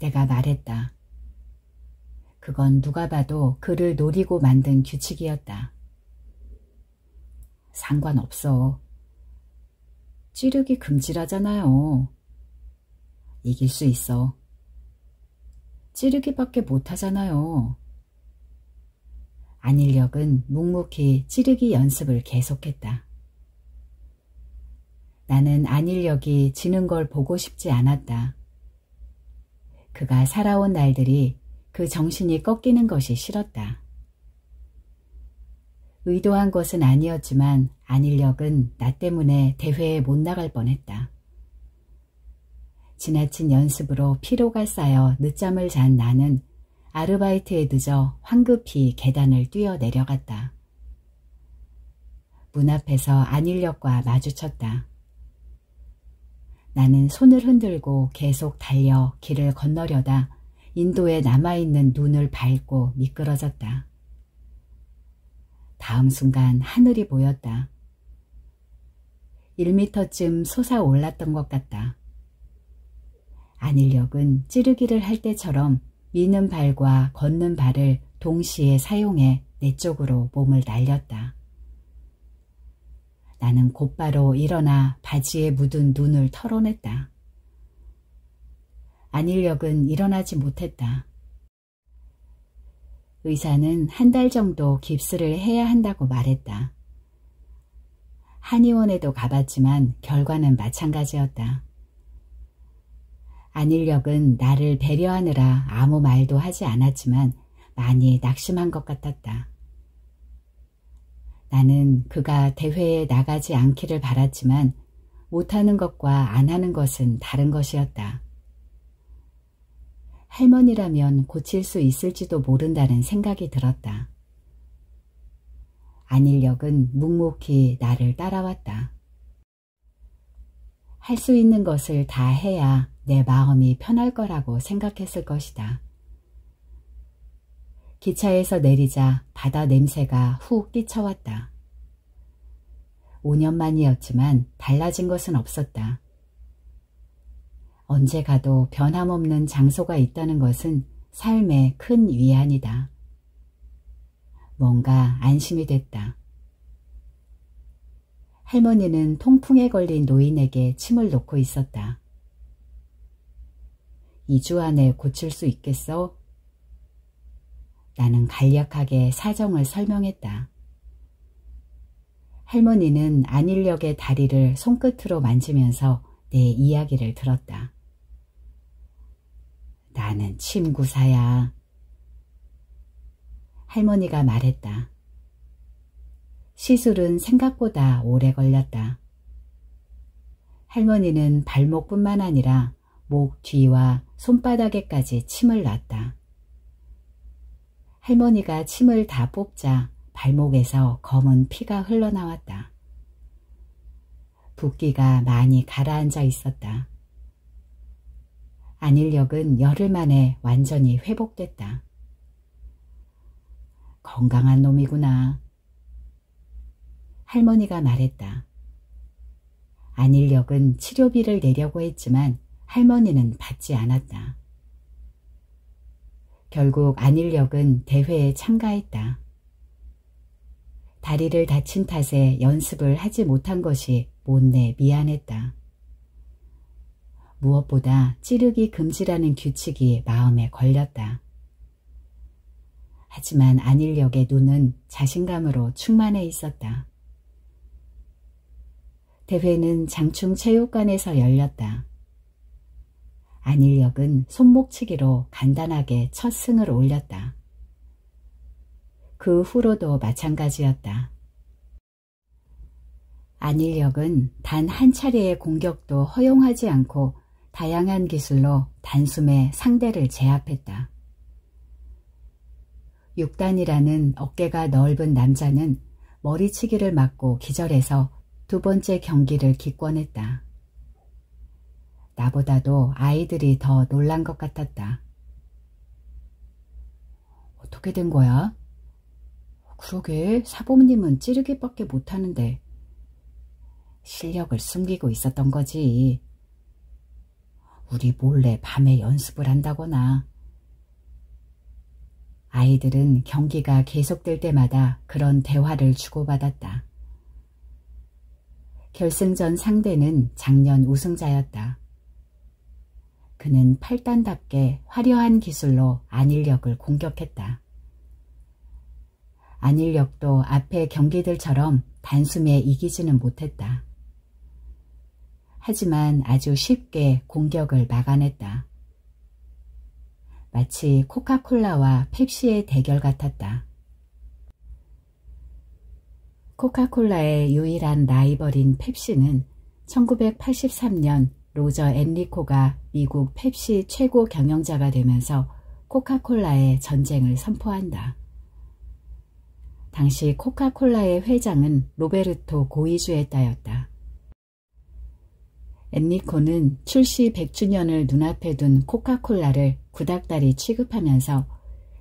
내가 말했다. 그건 누가 봐도 그를 노리고 만든 규칙이었다. 상관없어. 찌르기 금지라잖아요. 이길 수 있어. 찌르기밖에 못하잖아요. 안일력은 묵묵히 찌르기 연습을 계속했다. 나는 안일력이 지는 걸 보고 싶지 않았다. 그가 살아온 날들이 그 정신이 꺾이는 것이 싫었다. 의도한 것은 아니었지만 안일력은 나 때문에 대회에 못 나갈 뻔했다. 지나친 연습으로 피로가 쌓여 늦잠을 잔 나는 아르바이트에 늦어 황급히 계단을 뛰어 내려갔다. 문 앞에서 안일력과 마주쳤다. 나는 손을 흔들고 계속 달려 길을 건너려다 인도에 남아있는 눈을 밟고 미끄러졌다. 다음 순간 하늘이 보였다. 1m쯤 솟아올랐던 것 같다. 안일역은 찌르기를 할 때처럼 미는 발과 걷는 발을 동시에 사용해 내 쪽으로 몸을 날렸다. 나는 곧바로 일어나 바지에 묻은 눈을 털어냈다. 안일역은 일어나지 못했다. 의사는 1달 정도 깁스를 해야 한다고 말했다. 한의원에도 가봤지만 결과는 마찬가지였다. 안일역은 나를 배려하느라 아무 말도 하지 않았지만 많이 낙심한 것 같았다. 나는 그가 대회에 나가지 않기를 바랐지만 못하는 것과 안 하는 것은 다른 것이었다. 할머니라면 고칠 수 있을지도 모른다는 생각이 들었다. 안일역은 묵묵히 나를 따라왔다. 할 수 있는 것을 다 해야 내 마음이 편할 거라고 생각했을 것이다. 기차에서 내리자 바다 냄새가 훅 끼쳐왔다. 5년 만이었지만 달라진 것은 없었다. 언제 가도 변함없는 장소가 있다는 것은 삶의 큰 위안이다. 뭔가 안심이 됐다. 할머니는 통풍에 걸린 노인에게 침을 놓고 있었다. 2주 안에 고칠 수 있겠어? 나는 간략하게 사정을 설명했다. 할머니는 안일역의 다리를 손끝으로 만지면서 내 이야기를 들었다. 나는 침구사야. 할머니가 말했다. 시술은 생각보다 오래 걸렸다. 할머니는 발목뿐만 아니라 목 뒤와 손바닥에까지 침을 놨다. 할머니가 침을 다 뽑자 발목에서 검은 피가 흘러나왔다. 붓기가 많이 가라앉아 있었다. 안일역은 열흘 만에 완전히 회복됐다. 건강한 놈이구나. 할머니가 말했다. 안일역은 치료비를 내려고 했지만 할머니는 받지 않았다. 결국 안일역은 대회에 참가했다. 다리를 다친 탓에 연습을 하지 못한 것이 못내 미안했다. 무엇보다 찌르기 금지라는 규칙이 마음에 걸렸다. 하지만 안일역의 눈은 자신감으로 충만해 있었다. 대회는 장충체육관에서 열렸다. 안일역은 손목치기로 간단하게 첫 승을 올렸다. 그 후로도 마찬가지였다. 안일역은 단 한 차례의 공격도 허용하지 않고 다양한 기술로 단숨에 상대를 제압했다. 6단이라는 어깨가 넓은 남자는 머리치기를 맞고 기절해서 2번째 경기를 기권했다. 나보다도 아이들이 더 놀란 것 같았다. 어떻게 된 거야? 그러게 사범님은 찌르기밖에 못하는데. 실력을 숨기고 있었던 거지. 우리 몰래 밤에 연습을 한다거나. 아이들은 경기가 계속될 때마다 그런 대화를 주고받았다. 결승전 상대는 작년 우승자였다. 그는 8단답게 화려한 기술로 안일역을 공격했다. 안일역도 앞의 경기들처럼 단숨에 이기지는 못했다. 하지만 아주 쉽게 공격을 막아냈다. 마치 코카콜라와 펩시의 대결 같았다. 코카콜라의 유일한 라이벌인 펩시는 1983년 로저 엔리코가 미국 펩시 최고 경영자가 되면서 코카콜라의 전쟁을 선포한다. 당시 코카콜라의 회장은 로베르토 고이주에따였다. 엔리코는 출시 100주년을 눈앞에 둔 코카콜라를 구닥다리 취급하면서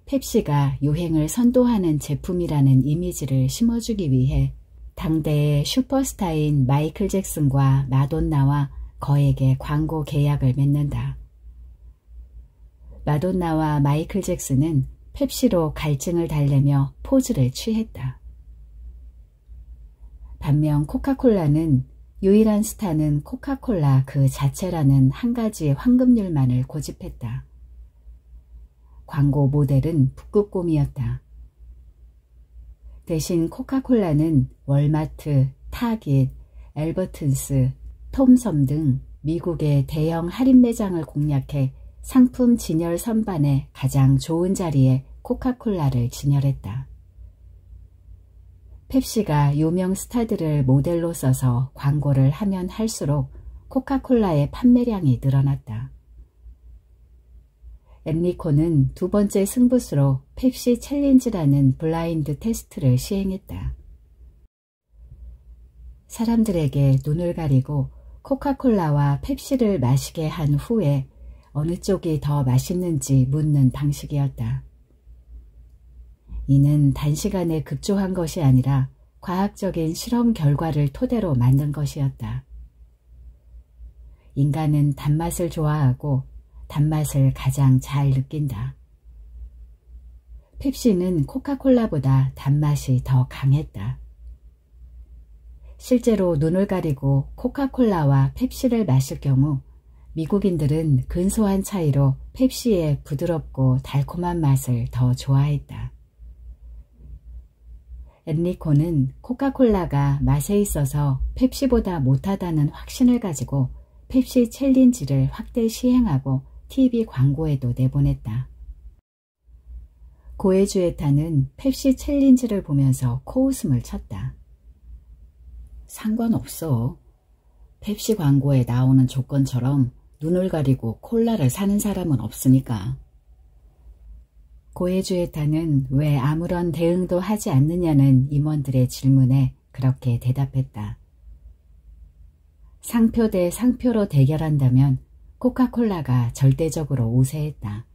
펩시가 유행을 선도하는 제품이라는 이미지를 심어주기 위해 당대의 슈퍼스타인 마이클 잭슨과 마돈나와 거액의 광고 계약을 맺는다. 마돈나와 마이클 잭슨은 펩시로 갈증을 달래며 포즈를 취했다. 반면 코카콜라는 유일한 스타는 코카콜라 그 자체라는 한 가지 황금률만을 고집했다. 광고 모델은 북극곰이었다. 대신 코카콜라는 월마트, 타깃, 엘버튼스, 톰섬 등 미국의 대형 할인 매장을 공략해 상품 진열 선반의 가장 좋은 자리에 코카콜라를 진열했다. 펩시가 유명 스타들을 모델로 써서 광고를 하면 할수록 코카콜라의 판매량이 늘어났다. 엔리코는 두 번째 승부수로 펩시 챌린지라는 블라인드 테스트를 시행했다. 사람들에게 눈을 가리고 코카콜라와 펩시를 마시게 한 후에 어느 쪽이 더 맛있는지 묻는 방식이었다. 이는 단시간에 급조한 것이 아니라 과학적인 실험 결과를 토대로 만든 것이었다. 인간은 단맛을 좋아하고 단맛을 가장 잘 느낀다. 펩시는 코카콜라보다 단맛이 더 강했다. 실제로 눈을 가리고 코카콜라와 펩시를 마실 경우 미국인들은 근소한 차이로 펩시의 부드럽고 달콤한 맛을 더 좋아했다. 엔리코는 코카콜라가 맛에 있어서 펩시보다 못하다는 확신을 가지고 펩시 챌린지를 확대 시행하고 TV 광고에도 내보냈다. 고에주에타는 펩시 챌린지를 보면서 코웃음을 쳤다. 상관없어. 펩시 광고에 나오는 조건처럼 눈을 가리고 콜라를 사는 사람은 없으니까. 고에주에타는 왜 아무런 대응도 하지 않느냐는 임원들의 질문에 그렇게 대답했다. 상표 대 상표로 대결한다면 코카콜라가 절대적으로 우세했다.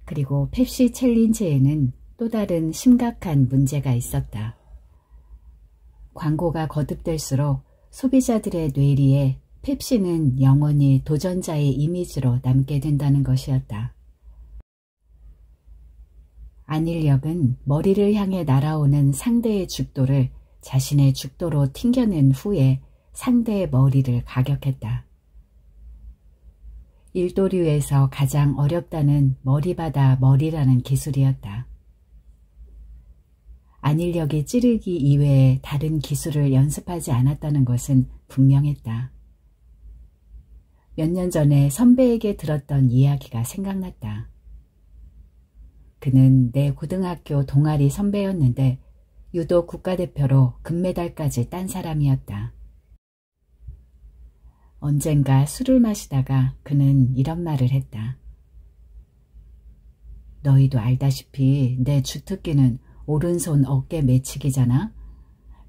그리고 펩시 챌린지에는 또 다른 심각한 문제가 있었다. 광고가 거듭될수록 소비자들의 뇌리에 펩시는 영원히 도전자의 이미지로 남게 된다는 것이었다. 안일력은 머리를 향해 날아오는 상대의 죽도를 자신의 죽도로 튕겨낸 후에 상대의 머리를 가격했다. 일도류에서 가장 어렵다는 머리바다 머리라는 기술이었다. 안일력이 찌르기 이외에 다른 기술을 연습하지 않았다는 것은 분명했다. 몇 년 전에 선배에게 들었던 이야기가 생각났다. 그는 내 고등학교 동아리 선배였는데 유도 국가대표로 금메달까지 딴 사람이었다. 언젠가 술을 마시다가 그는 이런 말을 했다. 너희도 알다시피 내 주특기는 오른손 어깨 매치기잖아.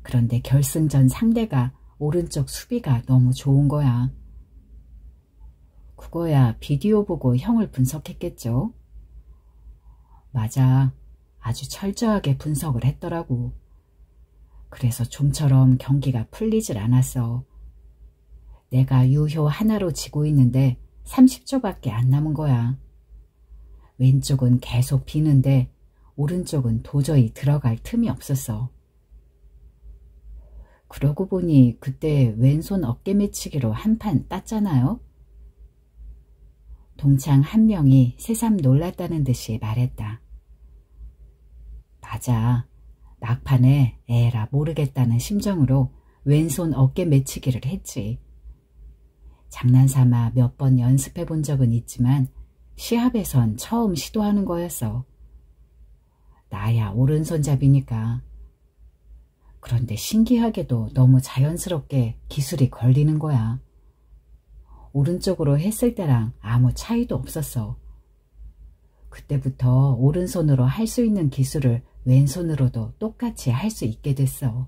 그런데 결승전 상대가 오른쪽 수비가 너무 좋은 거야. 그거야 비디오 보고 형을 분석했겠죠. 맞아. 아주 철저하게 분석을 했더라고. 그래서 좀처럼 경기가 풀리질 않았어. 내가 유효 하나로 지고 있는데 30초밖에 안 남은 거야. 왼쪽은 계속 비는데 오른쪽은 도저히 들어갈 틈이 없었어. 그러고 보니 그때 왼손 어깨 매치기로 한 판 땄잖아요. 동창 한 명이 새삼 놀랐다는 듯이 말했다. 맞아. 막판에 에라 모르겠다는 심정으로 왼손 어깨 매치기를 했지. 장난삼아 몇 번 연습해 본 적은 있지만 시합에선 처음 시도하는 거였어. 나야 오른손잡이니까. 그런데 신기하게도 너무 자연스럽게 기술이 걸리는 거야. 오른쪽으로 했을 때랑 아무 차이도 없었어. 그때부터 오른손으로 할 수 있는 기술을 왼손으로도 똑같이 할 수 있게 됐어.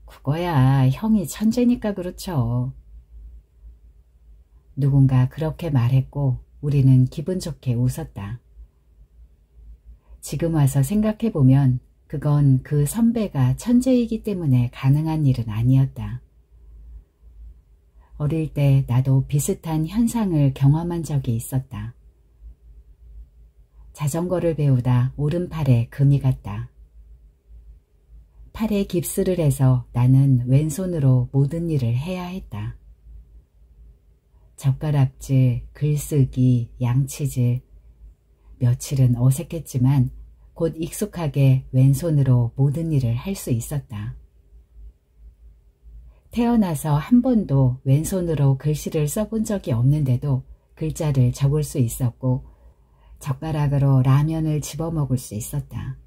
그거야 형이 천재니까 그렇죠. 누군가 그렇게 말했고 우리는 기분 좋게 웃었다. 지금 와서 생각해보면 그건 그 선배가 천재이기 때문에 가능한 일은 아니었다. 어릴 때 나도 비슷한 현상을 경험한 적이 있었다. 자전거를 배우다 오른팔에 금이 갔다. 팔에 깁스를 해서 나는 왼손으로 모든 일을 해야 했다. 젓가락질, 글쓰기, 양치질. 며칠은 어색했지만 곧 익숙하게 왼손으로 모든 일을 할 수 있었다. 태어나서 한 번도 왼손으로 글씨를 써본 적이 없는데도 글자를 적을 수 있었고 젓가락으로 라면을 집어먹을 수 있었다.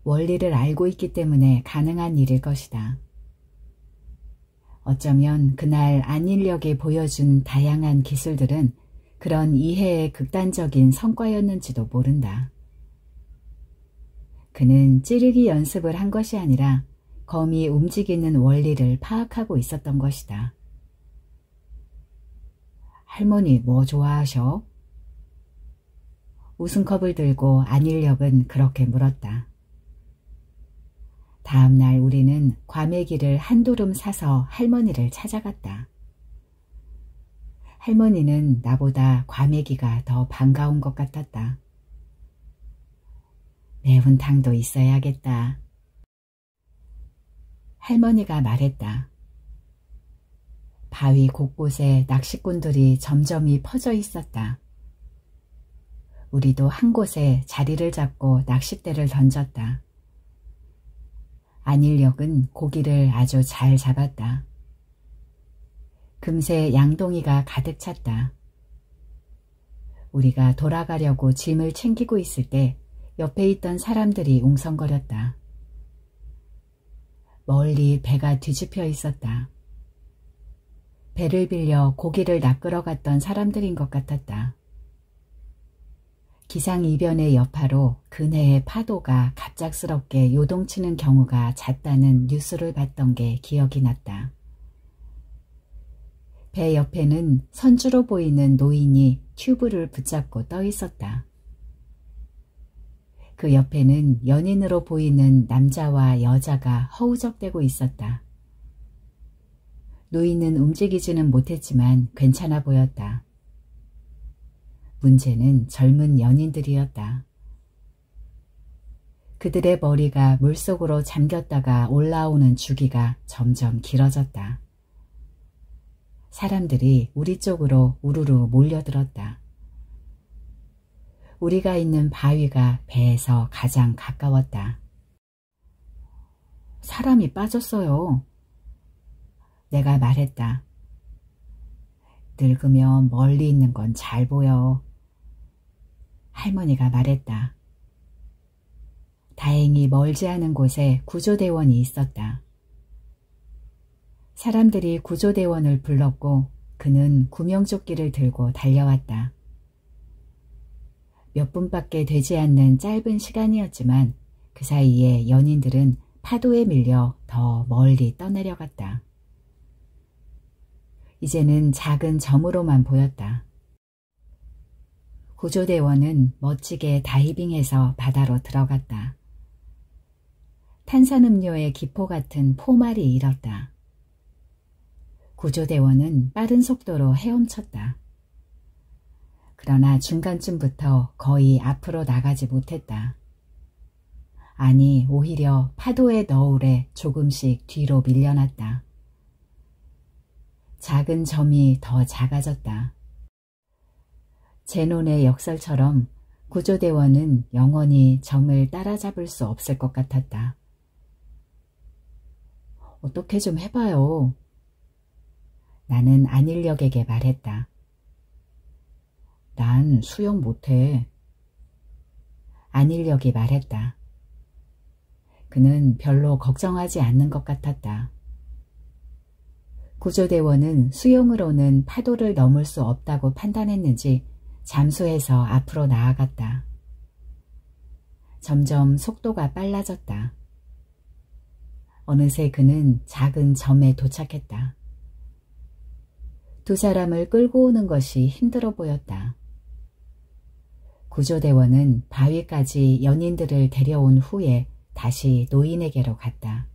원리를 알고 있기 때문에 가능한 일일 것이다. 어쩌면 그날 안일력이 보여준 다양한 기술들은 그런 이해의 극단적인 성과였는지도 모른다. 그는 찌르기 연습을 한 것이 아니라 검이 움직이는 원리를 파악하고 있었던 것이다. 할머니 뭐 좋아하셔? 우승컵을 들고 안일력은 그렇게 물었다. 다음 날 우리는 과메기를 한 도름 사서 할머니를 찾아갔다. 할머니는 나보다 과메기가 더 반가운 것 같았다. 매운탕도 있어야겠다. 할머니가 말했다. 바위 곳곳에 낚시꾼들이 점점이 퍼져 있었다. 우리도 한 곳에 자리를 잡고 낚싯대를 던졌다. 안일력은 고기를 아주 잘 잡았다. 금세 양동이가 가득 찼다. 우리가 돌아가려고 짐을 챙기고 있을 때 옆에 있던 사람들이 웅성거렸다. 멀리 배가 뒤집혀 있었다. 배를 빌려 고기를 낚으러 갔던 사람들인 것 같았다. 기상이변의 여파로 근해의 파도가 갑작스럽게 요동치는 경우가 잦다는 뉴스를 봤던 게 기억이 났다. 배 옆에는 선주로 보이는 노인이 튜브를 붙잡고 떠 있었다. 그 옆에는 연인으로 보이는 남자와 여자가 허우적대고 있었다. 노인은 움직이지는 못했지만 괜찮아 보였다. 문제는 젊은 연인들이었다. 그들의 머리가 물속으로 잠겼다가 올라오는 주기가 점점 길어졌다. 사람들이 우리 쪽으로 우르르 몰려들었다. 우리가 있는 바위가 배에서 가장 가까웠다. 사람이 빠졌어요. 내가 말했다. 늙으면 멀리 있는 건 잘 보여. 할머니가 말했다. 다행히 멀지 않은 곳에 구조대원이 있었다. 사람들이 구조대원을 불렀고 그는 구명조끼를 들고 달려왔다. 몇 분밖에 되지 않는 짧은 시간이었지만 그 사이에 연인들은 파도에 밀려 더 멀리 떠내려갔다. 이제는 작은 점으로만 보였다. 구조대원은 멋지게 다이빙해서 바다로 들어갔다. 탄산음료의 기포 같은 포말이 일었다. 구조대원은 빠른 속도로 헤엄쳤다. 그러나 중간쯤부터 거의 앞으로 나가지 못했다. 아니, 오히려 파도의 너울에 조금씩 뒤로 밀려났다. 작은 점이 더 작아졌다. 제논의 역설처럼 구조대원은 영원히 점을 따라잡을 수 없을 것 같았다. 어떻게 좀 해봐요. 나는 안일력에게 말했다. 난 수영 못해. 안일력이 말했다. 그는 별로 걱정하지 않는 것 같았다. 구조대원은 수영으로는 파도를 넘을 수 없다고 판단했는지 잠수해서 앞으로 나아갔다. 점점 속도가 빨라졌다. 어느새 그는 작은 점에 도착했다. 두 사람을 끌고 오는 것이 힘들어 보였다. 구조대원은 바위까지 연인들을 데려온 후에 다시 노인에게로 갔다.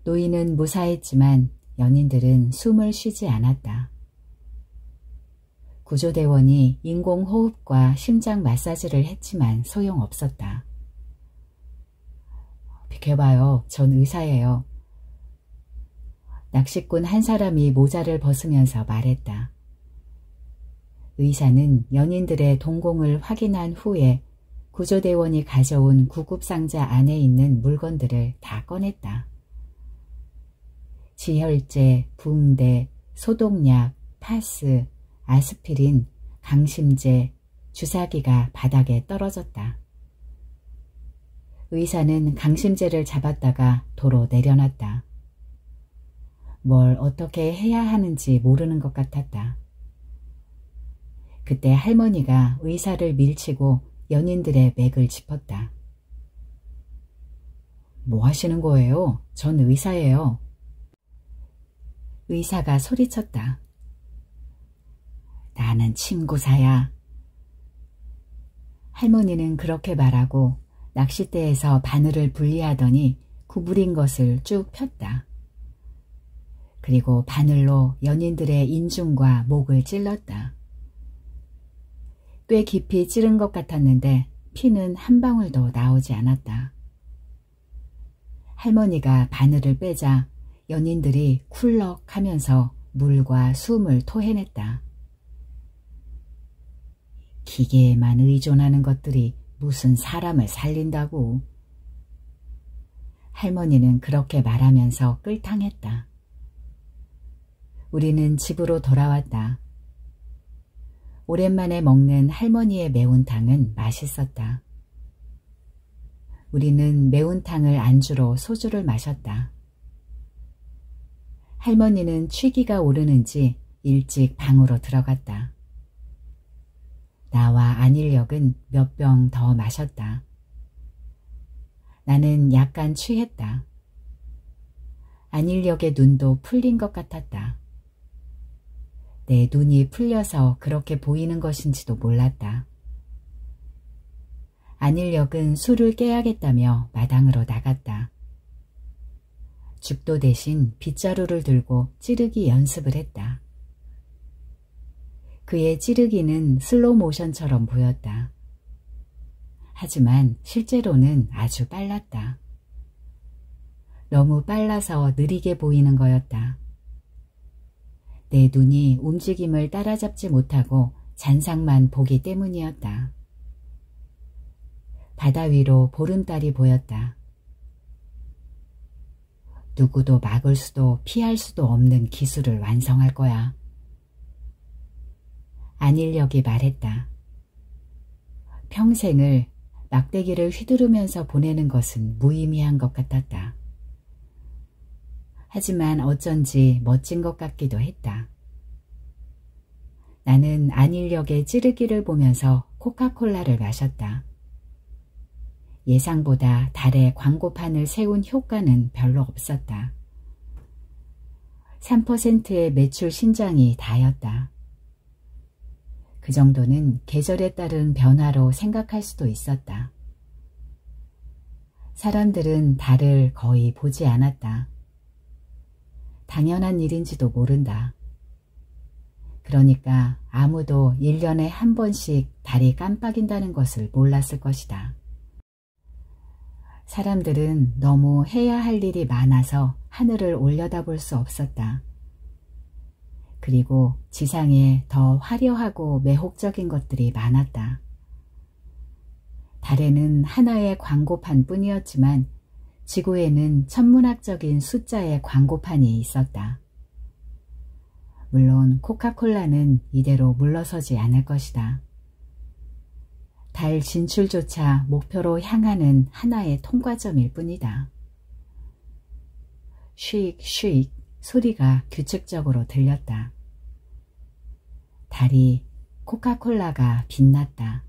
노인은 무사했지만 연인들은 숨을 쉬지 않았다. 구조대원이 인공호흡과 심장 마사지를 했지만 소용없었다. 비켜봐요. 전 의사예요. 낚시꾼 한 사람이 모자를 벗으면서 말했다. 의사는 연인들의 동공을 확인한 후에 구조대원이 가져온 구급상자 안에 있는 물건들을 다 꺼냈다. 지혈제, 붕대, 소독약, 파스, 아스피린, 강심제, 주사기가 바닥에 떨어졌다. 의사는 강심제를 잡았다가 도로 내려놨다. 뭘 어떻게 해야 하는지 모르는 것 같았다. 그때 할머니가 의사를 밀치고 연인들의 맥을 짚었다. 뭐 하시는 거예요? 전 의사예요. 의사가 소리쳤다. 나는 친구사야. 할머니는 그렇게 말하고 낚싯대에서 바늘을 분리하더니 구부린 것을 쭉 폈다. 그리고 바늘로 연인들의 인중과 목을 찔렀다. 꽤 깊이 찌른 것 같았는데 피는 한 방울도 나오지 않았다. 할머니가 바늘을 빼자 연인들이 쿨럭 하면서 물과 숨을 토해냈다. 기계에만 의존하는 것들이 무슨 사람을 살린다고. 할머니는 그렇게 말하면서 끌탕했다. 우리는 집으로 돌아왔다. 오랜만에 먹는 할머니의 매운탕은 맛있었다. 우리는 매운탕을 안주로 소주를 마셨다. 할머니는 취기가 오르는지 일찍 방으로 들어갔다. 나와 안일역은 몇 병 더 마셨다. 나는 약간 취했다. 안일역의 눈도 풀린 것 같았다. 내 눈이 풀려서 그렇게 보이는 것인지도 몰랐다. 안일역은 술을 깨야겠다며 마당으로 나갔다. 죽도 대신 빗자루를 들고 찌르기 연습을 했다. 그의 찌르기는 슬로우 모션처럼 보였다. 하지만 실제로는 아주 빨랐다. 너무 빨라서 느리게 보이는 거였다. 내 눈이 움직임을 따라잡지 못하고 잔상만 보기 때문이었다. 바다 위로 보름달이 보였다. 누구도 막을 수도 피할 수도 없는 기술을 완성할 거야. 안일역이 말했다. 평생을 막대기를 휘두르면서 보내는 것은 무의미한 것 같았다. 하지만 어쩐지 멋진 것 같기도 했다. 나는 안일역의 찌르기를 보면서 코카콜라를 마셨다. 예상보다 달에 광고판을 세운 효과는 별로 없었다. 3%의 매출 신장이 다였다. 그 정도는 계절에 따른 변화로 생각할 수도 있었다. 사람들은 달을 거의 보지 않았다. 당연한 일인지도 모른다. 그러니까 아무도 1년에 한 번씩 달이 깜빡인다는 것을 몰랐을 것이다. 사람들은 너무 해야 할 일이 많아서 하늘을 올려다볼 수 없었다. 그리고 지상에 더 화려하고 매혹적인 것들이 많았다. 달에는 하나의 광고판 뿐이었지만 지구에는 천문학적인 숫자의 광고판이 있었다. 물론 코카콜라는 이대로 물러서지 않을 것이다. 달 진출조차 목표로 향하는 하나의 통과점일 뿐이다. 쉬익 소리가 규칙적으로 들렸다. 달이 코카콜라가 빛났다.